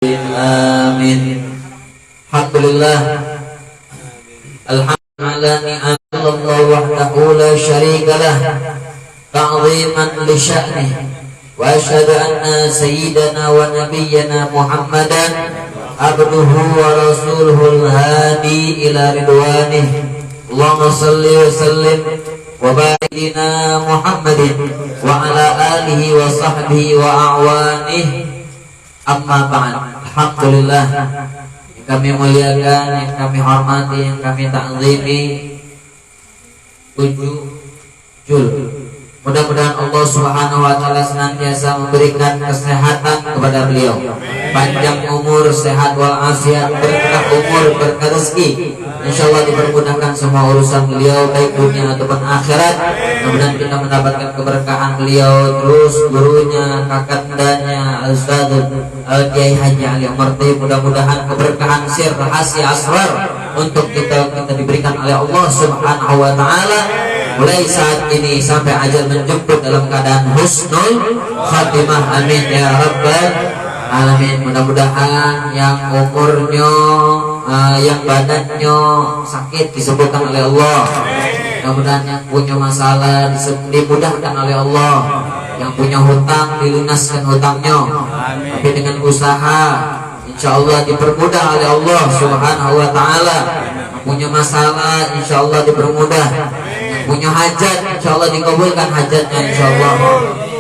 Amin. Alhamdulillah. Alhamdulillah ni'amallah wahdahu la syarikalah ta'ziman li sya'nih wa asyhadu anna sayyidana wa nabiyyana Muhammadan abduhu wa rasuluhul hadi ila ridwanih. Allahumma salli wa sallim wa barik Muhammadin wa ala alihi wa sahbihi wa a'wanihi. Amma ba'd. Alhamdulillah, yang kami muliakan, yang kami hormati, yang kami ta'zimi 7 Jul. Mudah-mudahan Allah Subhanahu wa taala senantiasa memberikan kesehatan kepada beliau, panjang umur, sehat walafiat, berkah umur, berkah rezeki. Insyaallah dipermudahkan semua urusan beliau baik dunia ataupun akhirat. Mudah-mudahan kita mendapatkan keberkahan beliau, terus gurunya, kakandanya, Ustaz Kiai Haji Ali Amarti. Mudah-mudahan keberkahan sir, rahasia, asrar untuk kita diberikan oleh Allah Subhanahu wa taala mulai saat ini sampai ajal menjemput dalam keadaan husnul khatimah. Amin ya rabbal alamin. Mudah-mudahan yang umurnya, yang badannya sakit disembuhkan oleh Allah. Mudah-mudahan yang punya masalah dimudahkan oleh Allah. Yang punya hutang dilunaskan hutangnya. Tapi dengan usaha insyaallah dipermudah oleh Allah Subhanahu wa taala. Yang punya masalah insyaallah dipermudah. Yang punya hajat insyaallah dikabulkan hajatnya insyaallah.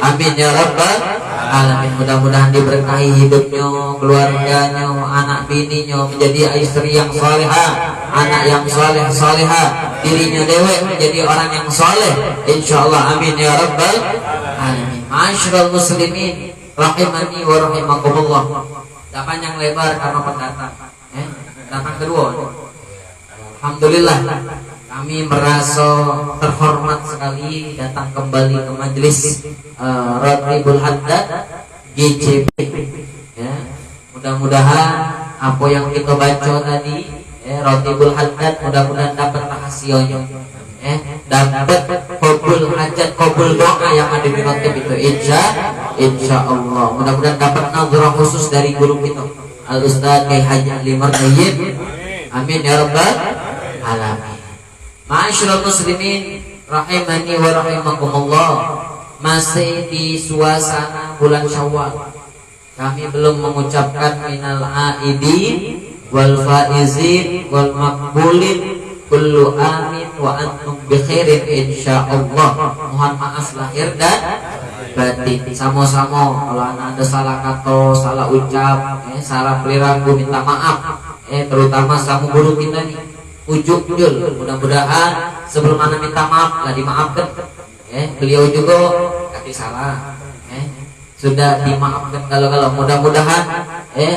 Amin ya rabbal alamin. Mudah-mudahan diberkahi hidupnya, keluarganya, anak bininya menjadi istri yang salihah, anak yang salihah, dirinya dewek menjadi orang yang saleh insyaallah. Amin ya rabbal alamin. Ma'asyiral muslimin rahimani wa rahimakumullah. Tidak panjang lebar karena pendatang. Datang kedua. Alhamdulillah, kami merasa terhormat sekali datang kembali ke majelis Ratibul Haddad GCB. Ya, mudah-mudahan apa yang kita baca tadi, Ratibul Haddad, mudah-mudahan dapat rahasianya, dapat qabul hajat, qabul doa yang ada di ratib itu insya Allah. Mudah-mudahan dapat nazarah khusus dari guru kita Al Ustaz Kiai Haji Ali Amarti. Amin ya rabbal alamin. Ma'asyiral muslimin rahimani wa rahimakumullah. Masih di suasana bulan Syawal. Kami belum mengucapkan minal aidin wal faizin wal maqbulin kullu amin wa antum bi khairin insyaallah. Mohon maaf lahir dan batin. Sama-sama kalau ada salah kata, salah ucap, salah perilaku minta maaf. Terutama sama guru kita nih Ujuk Jul. Mudah-mudahan sebelum anak minta maaf lah dimaafkan. Beliau juga kasih salah, sudah dimaafkan kalau mudah-mudahan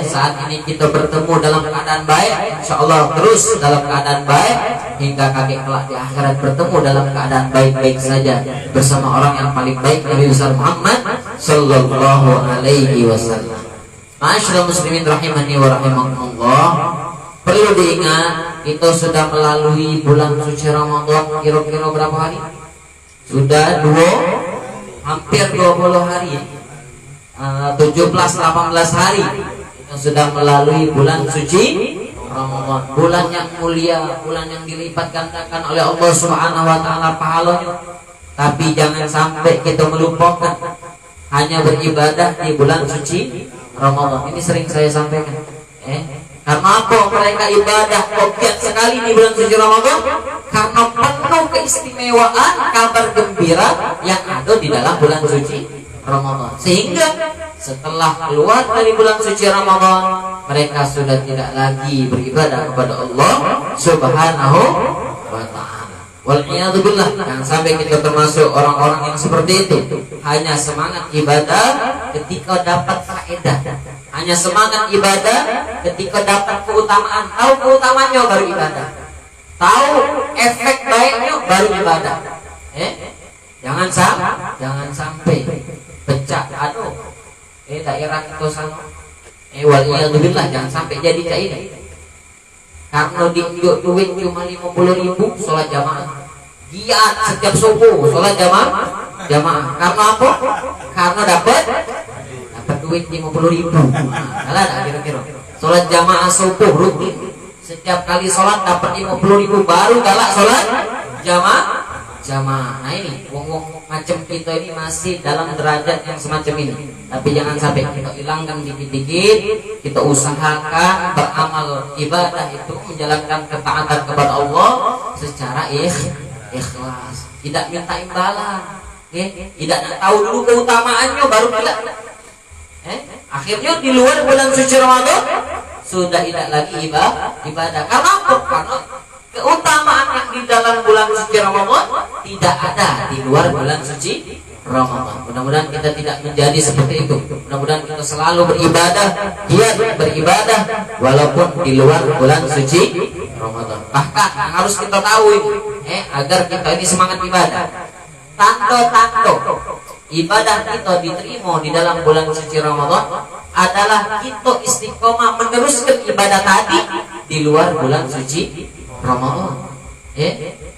saat ini kita bertemu dalam keadaan baik insyaallah, terus dalam keadaan baik hingga kakek kelak di akhirat bertemu dalam keadaan baik-baik saja bersama orang yang paling baik, Nabi besar Muhammad sallallahu alaihi wasallam. Ma'asyiral muslimin rahimani wa rahimakumullah. Perlu diingat, kita sudah melalui bulan suci Ramadan kira-kira berapa hari? Sudah hampir 20 hari, 17-18 hari kita sudah melalui bulan suci Ramadan. Bulan yang mulia, bulan yang dilipat gandakan oleh Allah Subhanahu wa taala pahalanya. Tapi jangan sampai kita melupakan hanya beribadah di bulan suci Ramadan. Ini sering saya sampaikan. Karena apa mereka ibadah giat sekali di bulan suci Ramadan? Karena penuh keistimewaan, kabar gembira yang ada di dalam bulan suci Ramadan. Sehingga setelah keluar dari bulan suci Ramadan, mereka sudah tidak lagi beribadah kepada Allah Subhanahu wa taala. Wal'iyadzubillah. Jangan sampai kita termasuk orang-orang yang seperti itu. Hanya semangat ibadah ketika dapat faedah. Hanya semangat ibadah ketika dapat keutamaan. Tahu keutamaannya baru ibadah. Tahu efek baiknya baru ibadah. Jangan sampai pecah. Daerah itu sana. Wal'iyadzubillah, jangan sampai jadi cair. Karena diunjuk duit cuma 50.000 sholat jamaah. Giat setiap subuh sholat jamaah. Karena apa? Karena dapat duit 50.000. Kalah ada kira-kira. Sholat jamaah subuh rutin. Setiap kali sholat dapat 50.000 baru galak sholat jamaah. Nah ini wong-wong macam kita ini masih dalam derajat yang semacam ini. Tapi jangan sampai kita hilangkan dikit-dikit. Kita usahakan beramal ibadah itu menjalankan ketaatan kepada Allah secara ikhlas. Tidak minta imbalan. Tidak tahu dulu keutamaannya baru kita. Akhirnya di luar bulan suci Ramadan sudah tidak lagi ibadah. Karena apa? Karena keutamaan yang di dalam bulan suci Ramadan tidak ada di luar bulan suci Ramadan. Mudah-mudahan kita tidak menjadi seperti itu. Mudah-mudahan kita selalu beribadah, giat beribadah walaupun di luar bulan suci Ramadan. Bahkan harus kita tahu agar kita ini semangat ibadah. Tanda-tanda ibadah kita diterima di dalam bulan suci Ramadan adalah kita istiqomah meneruskan ibadah tadi di luar bulan suci Ramadan.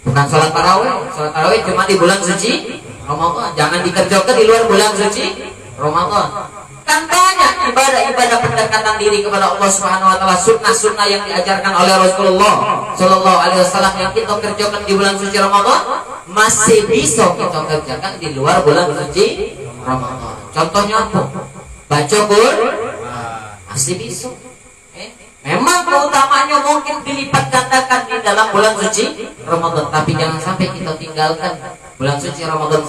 Bukan sholat tarawih. Sholat tarawih cuma di bulan suci Ramadan. Jangan dikerjakan di luar bulan suci Ramadan. Kan banyak ibadah-ibadah pendekatan diri kepada Allah Subhanahu wa taala, sunnah-sunnah yang diajarkan oleh Rasulullah sallallahu alaihi wasallam yang kita kerjakan di bulan suci Ramadan masih bisa kita kerjakan di luar bulan suci Ramadan. Contohnya apa? Baca Quran masih bisa. Memang keutamaannya mungkin dilipat gandakan di dalam bulan suci Ramadan, tapi jangan sampai kita tinggalkan bulan suci Ramadan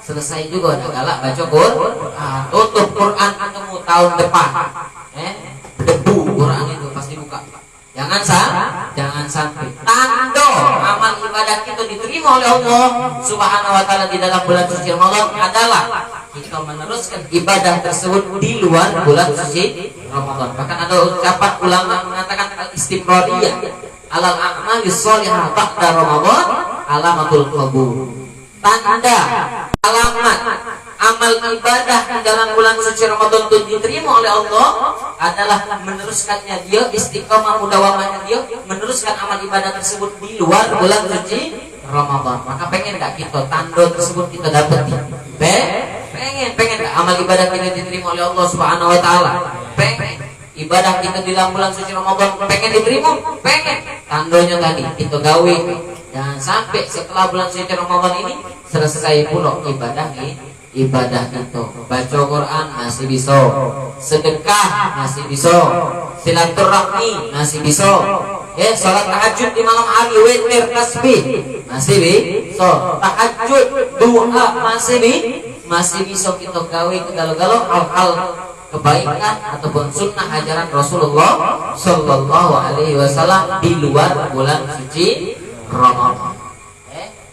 selesai juga ada galak baca Quran. Tutup Quran ketemu tahun depan. Debu Quran itu pasti buka. Jangan sampai. Tanda amal ibadah kita diterima oleh Allah Subhanahu wa taala di dalam bulan suci Ramadan adalah kita meneruskan ibadah tersebut di luar bulan suci Ramadan. Bahkan ada ucapan ulama mengatakan al-istimrariyah alal a'malis shalihah ba'da Ramadan alamatul qabul. Tanda alamat amal ibadah di dalam bulan suci Ramadan itu diterima oleh Allah adalah meneruskannya dia, istiqomah mudawamahnya dia meneruskan amal ibadah tersebut di luar bulan suci Ramadan. Maka pengen gak kita tanda tersebut kita dapat? Pengen gak amal ibadah kita diterima oleh Allah Subhanahu wa taala? Pengen. Ibadah kita di dalam bulan suci Ramadan pengen diterima? Pengen. Tandanya tadi kita gawe. Jangan sampai setelah bulan suci Ramadan ini selesai pula ibadah itu. Baca Quran masih bisa, sedekah masih bisa, silaturahmi masih bisa, salat tahajud di malam hari, witir, tasbih masih bisa, tahajud, doa masih bisa kita gawe segala-gala hal-hal kebaikan ataupun sunnah ajaran Rasulullah sallallahu alaihi wasallam di luar bulan suci Ramadan.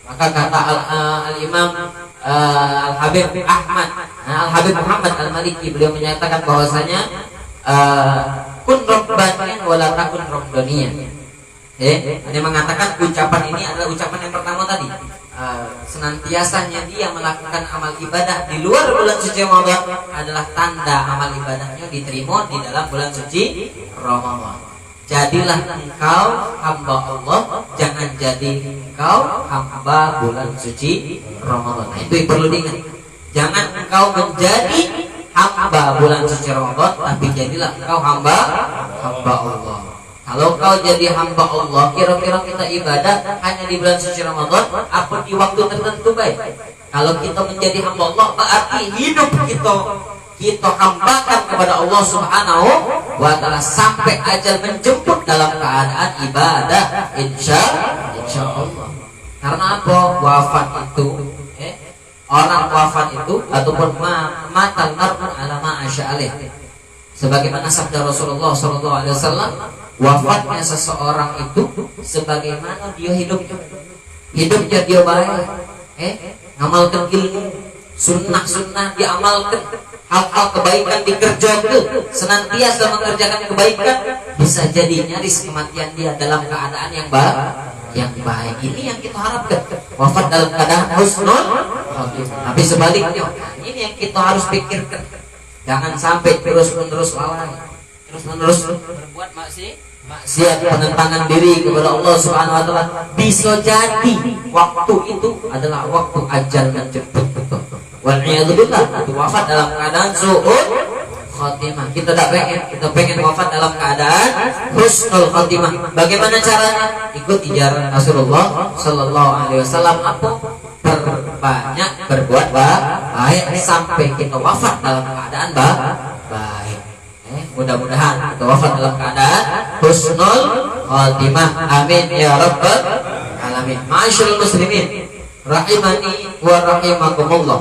Maka kata al-Imam Al-Habib Ahmad Al-Habib Muhammad Al-Maliki, beliau menyatakan bahwasanya kun rabbaniyan wala takun rabbaniyan. Dia mengatakan ucapan ini adalah ucapan yang pertama tadi. Senantiasanya dia melakukan amal ibadah di luar bulan suci Ramadan adalah tanda amal ibadahnya diterima di dalam bulan suci Ramadan. Jadilah engkau hamba Allah, jangan jadi engkau hamba bulan suci Ramadan. Nah, itu yang perlu diingat. Jangan engkau menjadi hamba bulan suci Ramadan, tapi jadilah engkau hamba Allah. Kalau kau jadi hamba Allah, kira-kira kita ibadah hanya di bulan suci Ramadan apa di waktu tertentu baik? Kalau kita menjadi hamba Allah, berarti hidup kita hambakan kepada Allah Subhanahu wa taala sampai ajal menjemput dalam keadaan ibadah insya Allah. Karena apa? Wafat itu orang wafat itu ataupun matal mar'u ala ma asya'alih. Sebagaimana sabda Rasulullah sallallahu alaihi wasallam, wafatnya seseorang itu sebagaimana dia hidupnya dia baik, ngamalkan ilmu, sunnah diamalkan, hal-hal kebaikan dikerjakan, senantiasa mengerjakan kebaikan, bisa jadi nyaris kematian dia dalam keadaan yang baik. Ini yang kita harapkan, wafat dalam keadaan husnul khotimah. Tapi sebaliknya, ini yang kita harus pikirkan. Jangan sampai terus-menerus lalai, terus-menerus berbuat maksiat, penentangan diri kepada Allah Subhanahu wa taala. Bisa jadi waktu itu adalah waktu ajal menjemput. Wal iyadu billah, itu wafat dalam keadaan su'ud khotimah. Kita pengen wafat dalam keadaan husnul khotimah. Bagaimana caranya? Ikuti jalan Rasulullah sallallahu alaihi wasallam. Apa? Perbanyak berbuat baik sampai kita wafat dalam keadaan baik. Mudah-mudahan kita wafat dalam keadaan husnul khotimah. Amin ya rabbal alamin. Ma'asyiral muslimin rahimani wa rahimakumullah.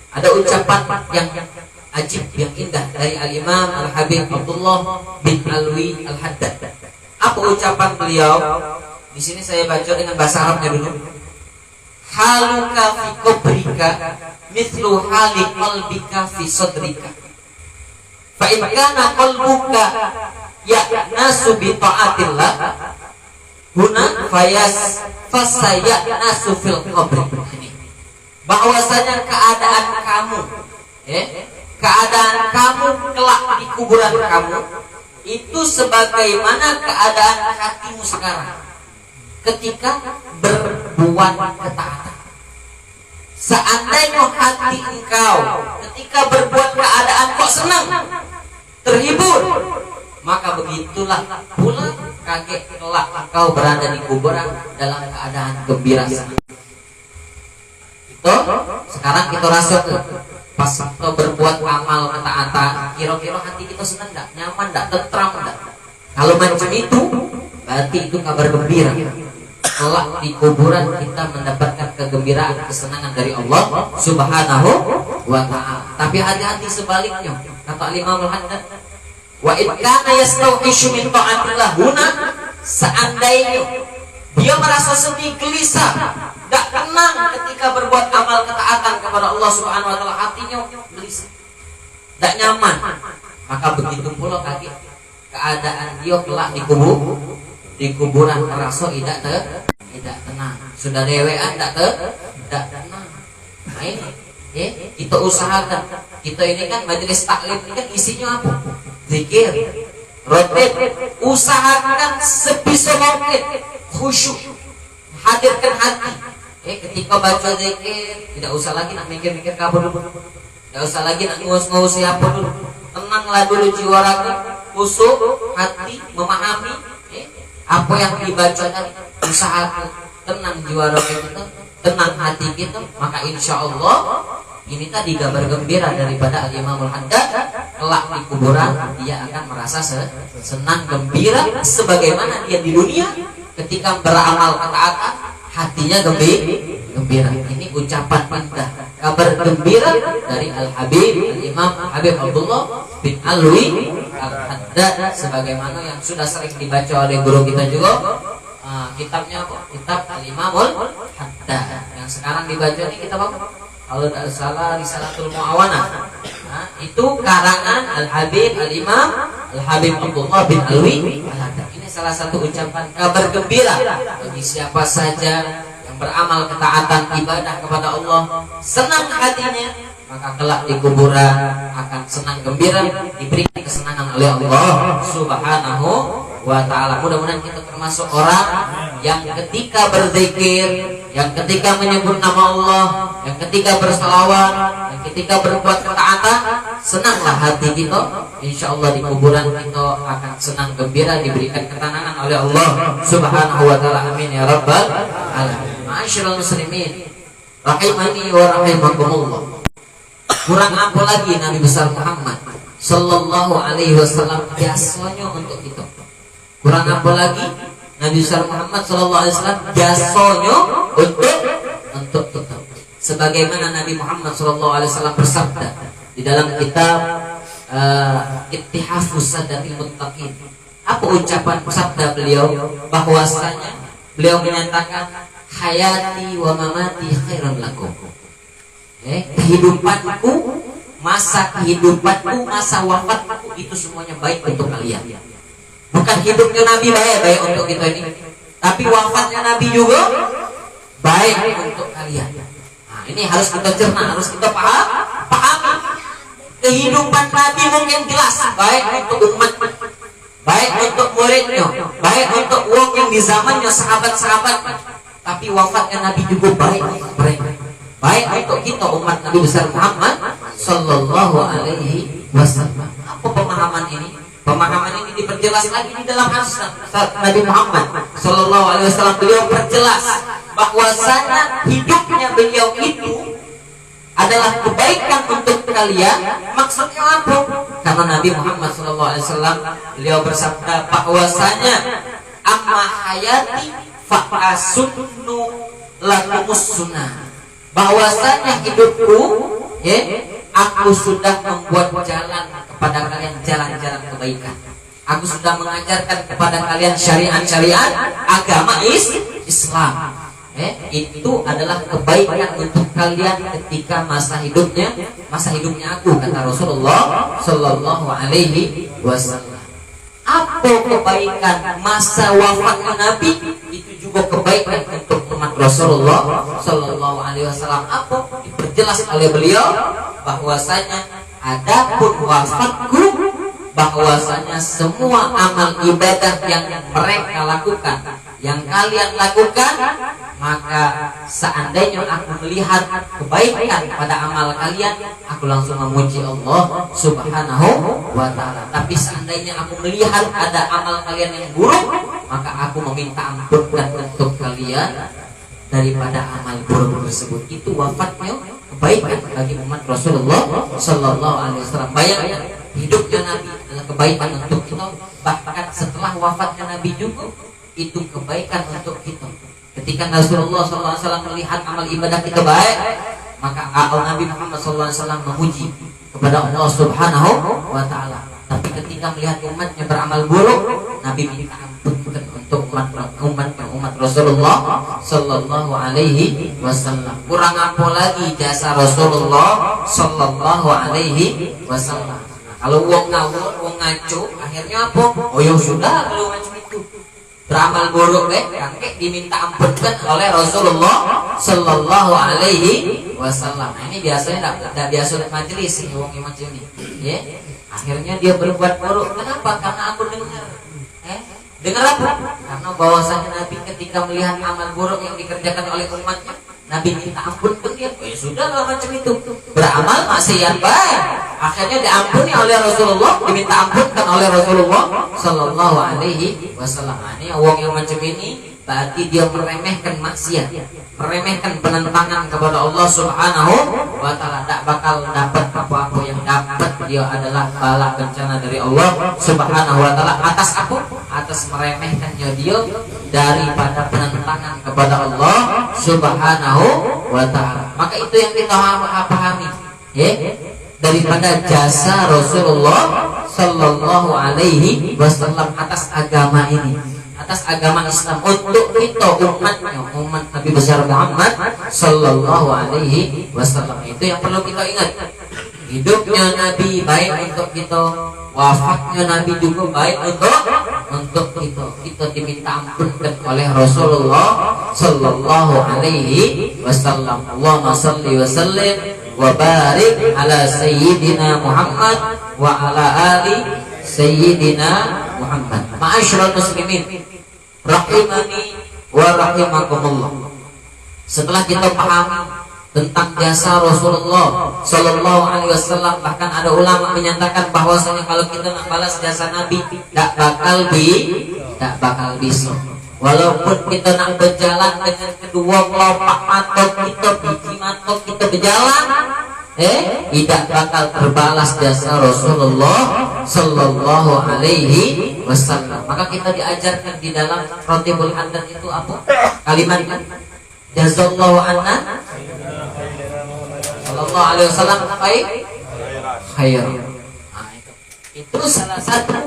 Ada ucapan yang ajib, yang indah dari Al-Imam Al-Habib Abdullah bin Alwi Al-Haddad. Apa ucapan beliau? Di sini saya baca dengan bahasa Arabnya dulu. Haluka fi qabrika mithlu hali qalbika fi sadrika. Fa in kana qalbuka ya'nasu bi ta'atillah huna fasayanasu fil qabri. Bahwasanya keadaan kamu kelak di kuburan kamu itu sebagaimana keadaan hatimu sekarang ketika berbuat ketaatan. Seandainya hati engkau ketika berbuat keadaan kok senang, terhibur, maka begitulah pula kaget kelak engkau berada di kuburan dalam keadaan gembira. Itu sekarang kita rasa pas kita berbuat amal ketaatan, kira-kira hati kita senang enggak, nyaman enggak, tentram enggak? Kalau macam itu, berarti itu kabar gembira. Kelak di kuburan kita mendapatkan kegembiraan, kesenangan dari Allah Subhanahu wa ta'ala. Tapi hati-hati sebaliknya. Kata Imam Al-Haddad, wa in kana yastauhishu min ta'atillah huna, seandainya dia merasa sedih, gelisah, tidak tenang ketika berbuat amal ketaatan kepada Allah Subhanahu wa ta'ala, hatinya gelisah, tidak nyaman, maka begitu pula kaget keadaan dia kelak di kuburan merasa tidak tenang, sudah dewean tidak tenang. Nah ini kita usahakan, kita ini kan majelis taklim ini kan isinya apa? Zikir, rotet, usahakan sebisa mungkin khusyuk, hadirkan hati. Ketika baca zikir, tidak usah lagi nak mikir-mikir kabur dulu, tidak usah lagi nak ngurus siapa dulu. Tenanglah dulu jiwa raga, khusyuk hati, memahami apa yang dibaca tadi. Usahakan tenang jiwa raga kita, tenang hati kita, maka insya Allah ini tadi kabar gembira daripada Al-Imam Al-Haddad. Kelak di kuburan dia akan merasa senang gembira sebagaimana dia di dunia ketika beramal ketaatan, hatinya gembira. Ini ucapan indah, kabar gembira dari Al-Habib Al-Imam Habib Abdullah bin Alwi Al-Haddad, sebagaimana yang sudah sering dibaca oleh guru kita juga. Kitabnya apa? Kitab Al-Imam Al-Haddad. Yang sekarang dibaca ini kitab apa? Kalau tidak salah Risalatul Mu'awanah. Itu karangan Al-Habib Al-Imam Al-Habib Abdullah bin Alwi Al-Haddad. Ini salah satu ucapan kabar gembira bagi siapa saja yang beramal ketaatan ibadah kepada Allah, senang hatinya, maka kelak di kuburan akan senang gembira, diberi kesenangan oleh Allah Subhanahu wa ta'ala. Mudah-mudahan kita termasuk orang yang ketika berzikir, yang ketika menyebut nama Allah, yang ketika bersalawat, yang ketika berbuat ketaatan, senanglah hati kita. Insya Allah di kuburan kita akan senang gembira, diberikan ketenangan oleh Allah Subhanahu wa ta'ala. Amin ya rabbal alamin. Ma'asyiral muslimin rahimani wa rahimakumullah. Kurang apa lagi Nabi besar Muhammad sallallahu alaihi wasallam jasanya untuk kita? Kurang apa lagi Nabi besar Muhammad sallallahu alaihi wasallam jasanya untuk kita? Sebagaimana Nabi Muhammad sallallahu alaihi wasallam bersabda di dalam kitab Ittihafus Sadatil Muttaqin. Apa ucapan sabda beliau? Bahwasanya beliau menyatakan hayati wa mamati khairan lakum. Kehidupanku, masa kehidupanku, masa wafatku itu semuanya baik untuk kalian. Bukan hidupnya Nabi baik untuk kita ini, tapi wafatnya Nabi juga baik untuk kalian. Nah, ini harus kita cerna, harus kita pahami. Kehidupan Nabi mungkin jelas baik untuk umat, baik untuk muridnya, baik untuk uang yang di zamannya sahabat-sahabat. Tapi wafatnya Nabi juga baik untuk mereka, baik untuk kita umat Nabi besar Muhammad sallallahu alaihi wasallam. Pemahaman ini diperjelas lagi di dalam hadis Nabi Muhammad Sallallahu Alaihi Wasallam. Beliau perjelas bahwasanya hidupnya beliau itu adalah kebaikan untuk kalian. Maksudnya apa? Karena Nabi Muhammad Sallallahu Alaihi Wasallam beliau bersabda bahwasanya amma hayati fa asunnu lakumus sunnah. Bahwasanya hidupku, aku sudah membuat jalan kepada kalian jalan-jalan kebaikan. Aku sudah mengajarkan kepada kalian syariat-syariat agama Islam. Itu adalah kebaikan untuk kalian ketika masa hidupnya aku, kata Rasulullah Sallallahu Alaihi Wasallam. Apa kebaikan masa wafatnya Nabi? Itu juga kebaikan untuk umat Rasulullah Sallallahu Alaihi Wasallam. Apa? Diperjelas oleh beliau bahwasanya adapun wafatku, bahwasanya semua amal ibadah yang mereka lakukan, yang kalian lakukan, maka seandainya aku melihat kebaikan pada amal kalian, aku langsung memuji Allah Subhanahu wa Ta'ala. Tapi seandainya aku melihat ada amal kalian yang buruk, maka aku meminta ampunkan untuk kalian daripada amal buruk tersebut. Itu wafatnya kebaikan bagi umat Rasulullah Sallallahu Alaihi Wasallam. Bayangkan hidupnya Nabi adalah kebaikan untuk kita, bahkan setelah wafatnya Nabi juga itu kebaikan untuk kita. Ketika Rasulullah SAW melihat amal ibadah kita baik, maka Nabi Muhammad SAW memuji kepada Allah Subhanahu wa Ta'ala. Tapi ketika melihat umatnya beramal buruk, Nabi minta ampun untuk umat Rasulullah Sallallahu Alaihi Wasallam. Kurang apa lagi jasa Rasulullah Sallallahu Alaihi Wasallam. Kalau uang ngawur, uang ngaco, akhirnya apa? Oh ya sudah, kalau macam itu beramal buruk diminta ampunkan oleh Rasulullah Sallallahu Alaihi Wasallam. Nah, ini biasanya tidak biasa majelis ini wong macam ini. Akhirnya dia berbuat buruk. Kenapa? Karena aku dengar apa? Karena bahwasanya Nabi ketika melihat amal buruk yang dikerjakan oleh umatnya, Nabi minta ampun pun dia, sudah lah macam itu, beramal maksiat baik, akhirnya diampuni oleh Rasulullah, diminta ampunkan oleh Rasulullah Sallallahu Alaihi Wasallam. Ini orang yang macam ini berarti dia meremehkan maksiat, meremehkan penentangan kepada Allah Subhanahu wa Ta'ala. Tak bakal dapat apa-apa, yang dapat dia adalah bala bencana dari Allah Subhanahu wa Ta'ala. Atas apa? Atas meremehkannya dia daripada penentangan kepada Allah Subhanahu wa Ta'ala. Maka itu yang kita pahami, daripada jasa Rasulullah Sallallahu Alaihi Wasallam atas agama ini, atas agama Islam, untuk kita umatnya, umat Nabi besar Muhammad Sallallahu Alaihi Wasallam. Itu yang perlu kita ingat. Hidupnya Nabi baik untuk kita, wafatnya Nabi juga baik untuk kita. Kita diminta ampunkan oleh Rasulullah Sallallahu Alaihi Wasallam. Allahumma salli wa sallim wa barik ala sayyidina Muhammad wa ala ali sayyidina Muhammad. Ma'asyiral muslimin rahimani wa rahimakumullah. Setelah kita pahami tentang jasa Rasulullah Sallallahu Alaihi Wasallam, bahkan ada ulama menyatakan bahwasanya kalau kita nak balas jasa Nabi tak bakal bisa. Walaupun kita nak berjalan dengan kedua kelopak mata kita, biji mata kita berjalan, tidak bakal terbalas jasa Rasulullah Sallallahu Alaihi Wasallam. Maka kita diajarkan di dalam Rotibul Haddad itu apa? Kalimatnya jazallahu anna Sallallahu Alaihi Wasallam khair. Nah, itu salah satu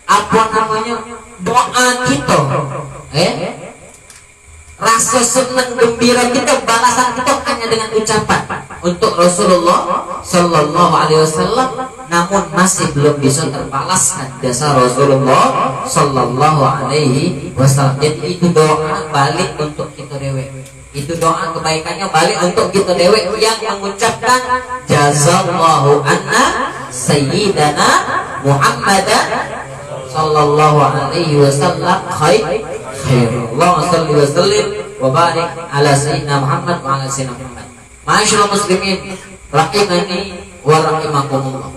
apa namanya doa kita, rasa senang gembira kita, balasan kita hanya dengan ucapan untuk Rasulullah Sallallahu Alaihi Wasallam, namun masih belum bisa terbalaskan jasa Rasulullah Sallallahu Alaihi Wasallam. Jadi itu doa balik untuk kita dewek. Itu doa kebaikannya balik untuk kita dewek yang mengucapkan jazallahu anna sayyidana Muhammadan sallallahu alaihi wasallam khair. Allahumma shalli wa sallim wa barik ala sayyidina Muhammad wa ala sayyidina Muhammad. Ma'asyiral muslimin rahimani wa rahimakumullah.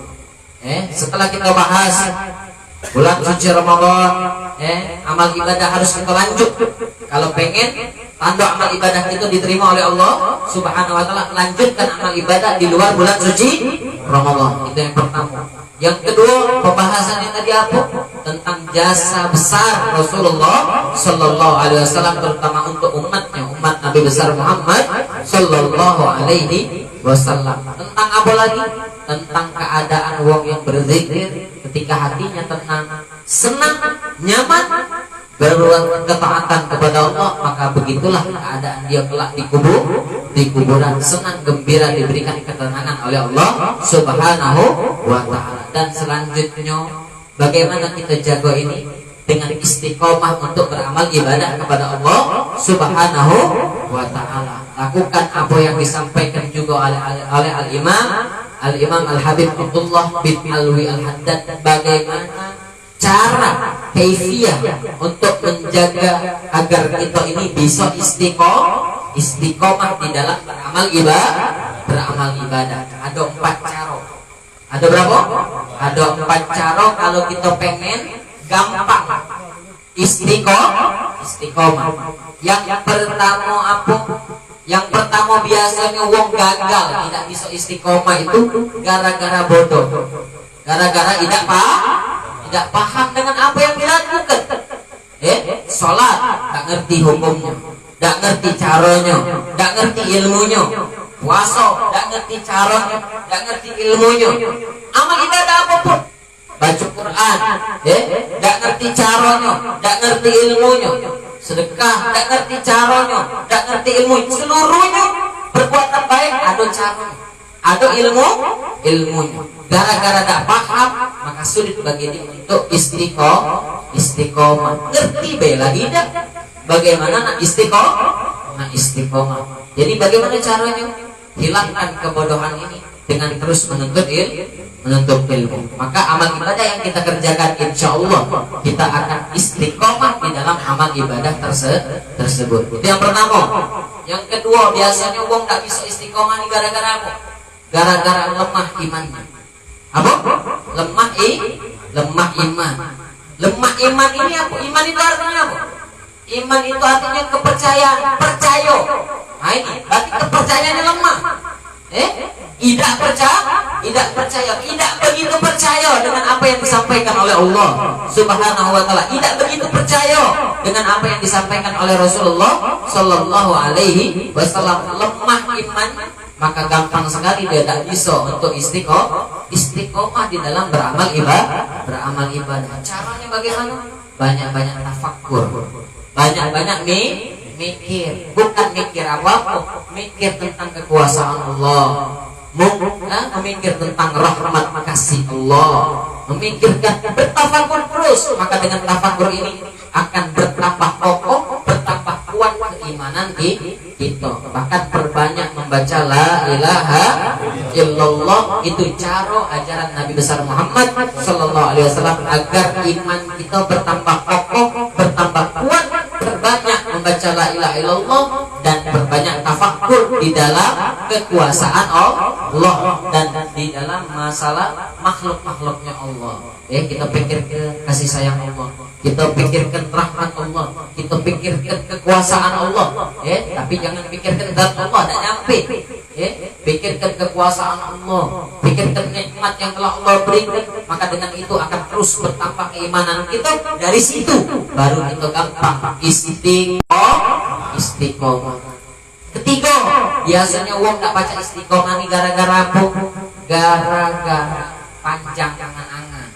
Setelah kita bahas bulan suci Ramadan, amal ibadah harus kita lanjut. Kalau pengen tanda amal ibadah itu diterima oleh Allah Subhanahu wa taala, lanjutkan amal ibadah di luar bulan suci Ramadan. Itu yang pertama. Yang kedua, pembahasan yang tadi apa? Tentang jasa besar Rasulullah Sallallahu Alaihi Wasallam, terutama untuk umatnya, umat Nabi besar Muhammad Sallallahu Alaihi Wasallam. Tentang apa lagi? Tentang keadaan wong yang berzikir ketika hatinya tenang, senang, nyaman, berbuat ketaatan kepada Allah, maka begitulah keadaan dia kelak di kuburan, senang gembira, diberikan ketenangan oleh Allah Subhanahu wa taala. Dan selanjutnya, bagaimana kita jaga ini dengan istiqomah untuk beramal ibadah kepada Allah Subhanahu wa taala. Lakukan apa yang disampaikan juga oleh Al-Imam Al-Habib Abdullah bin Alwi Al-Haddad, bagaimana cara kaifiyah untuk menjaga agar kita ini bisa istiqomah di dalam beramal ibadah. Ada 4 cara. Ada berapa? Ada 4 cara kalau kita pengen gampang istiqomah. Yang pertama apa? Yang pertama, biasanya wong gagal tidak bisa istiqomah itu gara-gara bodoh, gara-gara tidak paham dengan apa yang dilakukan. Sholat tak ngerti hukumnya, tak ngerti caranya, tak ngerti ilmunya. Puasa tak ngerti caranya, tak ngerti ilmunya. Amal ibadah apapun, baca Quran, tak ngerti caranya, tak ngerti ilmunya. Sedekah tak ngerti caranya, tak ngerti ilmu. Seluruhnya perbuatan baik ada caranya, ada ilmunya. Gara-gara tak paham, maka sulit bagi dia untuk istiqomah. Ngerti bela tidak bagaimana nak istiqomah. Jadi bagaimana caranya? Hilangkan kebodohan ini dengan terus menuntut ilmu. Maka amal ibadah yang kita kerjakan, insya Allah kita akan istiqomah di dalam amal ibadah tersebut. Itu yang pertama. Yang kedua, biasanya wong tak bisa istiqomah ini gara-gara apa? Gara-gara lemah imannya. Apa? Lemah iman. Lemah iman ini apa? Iman itu artinya apa? Iman itu artinya kepercayaan, percaya. Nah ini berarti kepercayaannya lemah. Tidak percaya, tidak begitu percaya dengan apa yang disampaikan oleh Allah Subhanahu wa taala, tidak begitu percaya dengan apa yang disampaikan oleh Rasulullah Sallallahu Alaihi Wasallam. Lemah iman, maka gampang sekali dia tidak bisa untuk istiqomah di dalam beramal ibadah. Caranya bagaimana? Banyak-banyak tafakkur, banyak-banyak mikir, bukan mikir apa-apa, mikir tentang kekuasaan Allah, memikir tentang rahmat kasih Allah, memikirkan, bertafakur terus. Maka dengan tafakur ini akan bertambah kokoh, bertambah kuat keimanan kita. Bahkan perbanyak membaca la ilaha illallah. Itu cara ajaran Nabi besar Muhammad Sallallahu Alaihi Wasallam agar iman kita bertambah kokoh, bertambah kuat. Berbanyak membaca la ilaha illallah dan berbanyak tafakur di dalam kekuasaan Allah dan di dalam masalah makhluk-makhluknya Allah. Kita pikirkan kasih sayang Allah, kita pikirkan rahmat Allah, kita pikirkan kekuasaan Allah. Tapi jangan pikirkan zat Allah, tidak nyampe. Pikirkan kekuasaan Allah, pikirkan nikmat yang telah Allah berikan, maka dengan itu akan terus bertambah keimanan kita. Dari situ baru kita gampang istiqomah. Ketiga, biasanya wong tak baca istiqomah ini gara-gara apa? Gara-gara panjang angan-angan.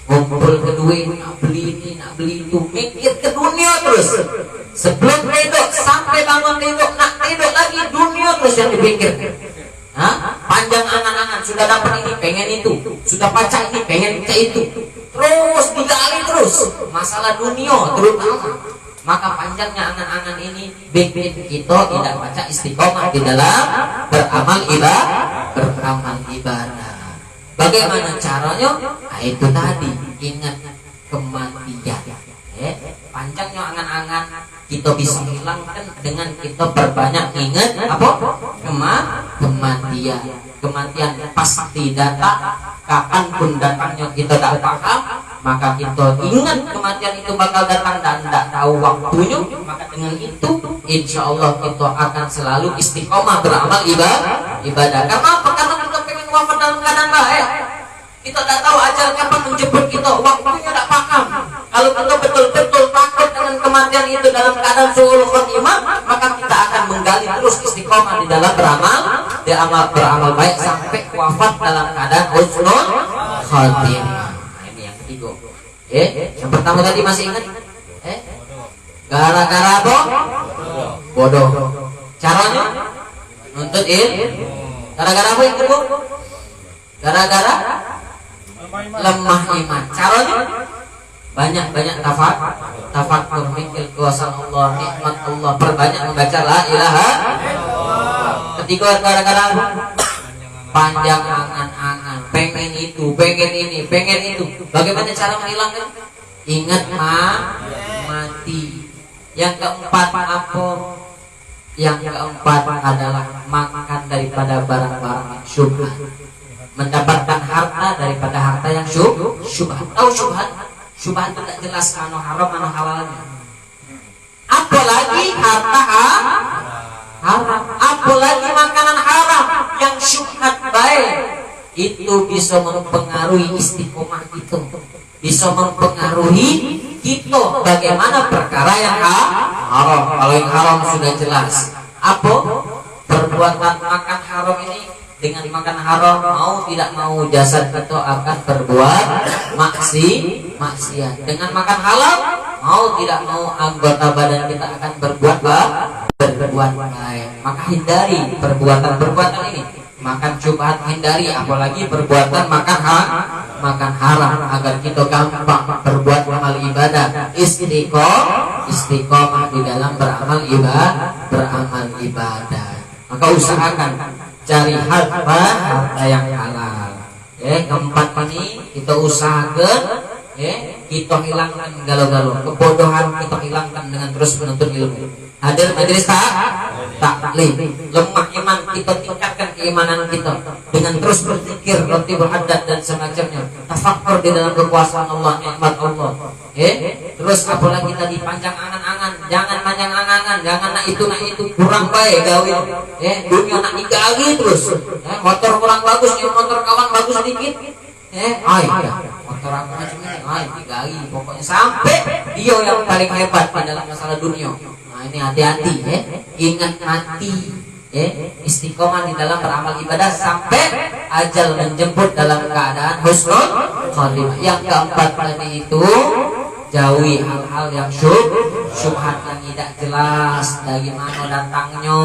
Ngumpul ke duit, nak beli ini, nak beli itu, mikir ke dunia terus. Sebelum tidur sampai bangun tidur, nak tidur lagi, dunia terus yang dipikir. Panjang angan-angan, sudah dapat ini, pengen itu, sudah baca ini, pengen itu, terus digali terus masalah dunia terutama. Maka panjangnya angan-angan ini bikin kita tidak baca istiqomah di dalam beramal ibadah. Bagaimana caranya? Itu tadi, ingat kematian. Panjangnya angan-angan, kita bisa hilangkan dengan kita perbanyak ingat apa? Kematian. Kematian pasti datang, kapanpun datangnya kita tidak paham, maka kita ingat kematian itu bakal datang dan tidak tahu waktunya. Maka dengan itu insya Allah kita akan selalu istiqomah beramal ibadah. Karena apa? Karena kita pengen wafat dalam keadaan baik. Kita tidak tahu ajal kapan menjemput kita, waktunya tidak paham. Kalau kita betul-betul takut dengan kematian itu dalam keadaan suul khotimah, maka kita akan menggali terus istiqomah di dalam beramal baik sampai wafat dalam keadaan husnul khotimah. Nah, ini yang ketiga. Yang pertama tadi masih ingat? Gara-gara apa? Bodoh. Caranya nuntut gara-gara apa yang kedua? Gara-gara lemah iman. Caranya banyak-banyak tafakur, mikir kuasa Allah, nikmat Allah, perbanyak membaca la ilaha. Ketiga gara-gara panjang angan-angan, pengen itu, pengen ini, pengen itu. Bagaimana cara menghilangkan? Ingat mati. Yang keempat apa? Yang keempat adalah makan daripada barang-barang syubhat. Mendapatkan harta daripada harta yang syubhat. Tahu syubhat? Syubhat itu tidak jelas anu haram anu halalnya. Apalagi harta haram, apalagi makanan haram yang syubhat baik, itu bisa mempengaruhi istiqomah itu, bisa mempengaruhi kita bagaimana perkara yang haram. Kalau yang haram sudah jelas apa perbuatan makan haram ini. Dengan makan haram mau tidak mau jasad kita akan berbuat maksiat. Dengan makan halal mau tidak mau anggota badan kita akan berbuat baik. Maka hindari perbuatan ini. Makan syubhat hindari, apalagi perbuatan makan haram, agar kita gampang berbuat amal ibadah. Istiqomah di dalam beramal ibadah. Maka usahakan cari harta yang halal. Keempat ini kita usahakan, kita hilangkan galau-galau, kebodohan kita hilangkan dengan terus menuntut ilmu. Hadir majelis taklim, lemah iman kita tingkatkan keimanan kita dengan terus berzikir, ratibul hadat dan semacamnya. Tafakkur di dalam kekuasaan Allah, nikmat Allah. Terus apalagi tadi panjang angan-angan, jangan panjang angan-angan, jangan nak itu kurang baik gawe. Dunia nak digali terus. Motor kurang bagus, motor kawan bagus sedikit. Motor aku macam ini, digali pokoknya sampai dia yang paling hebat pada masalah dunia. Nah, ini hati-hati, ingat mati, istiqomah di dalam beramal ibadah sampai ajal menjemput dalam keadaan husnul khotimah. Yang keempat tadi itu jauhi hal-hal yang syubhat yang tidak jelas, dari mana datangnya,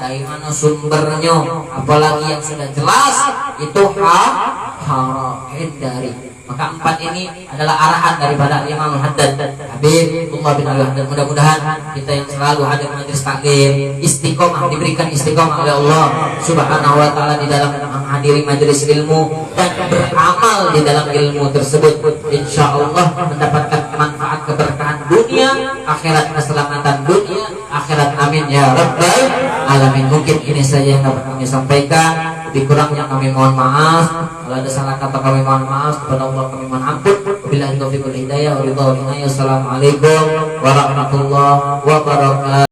dari mana sumbernya, apalagi yang sudah jelas itu haram, hindari. Maka empat ini adalah arahan daripada Imam Haddad Habibullah bin Ali Haddad. Mudah-mudahan kita yang selalu hadir majelis taklim istiqomah, diberikan istiqomah oleh Allah Subhanahu wa taala di dalam menghadiri majelis ilmu dan beramal di dalam ilmu tersebut. Insyaallah mendapatkan manfaat keberkahan dunia, akhirat, keselamatan dunia, akhirat. Amin ya rabbal alamin. Mungkin ini saja yang dapat kami sampaikan. Lebih kurangnya kami mohon maaf. Kalau ada salah kata kami mohon maaf. Kepada Allah kami mohon ampun. Wabillahi taufiq wal hidayah. Assalamualaikum warahmatullahi wabarakatuh.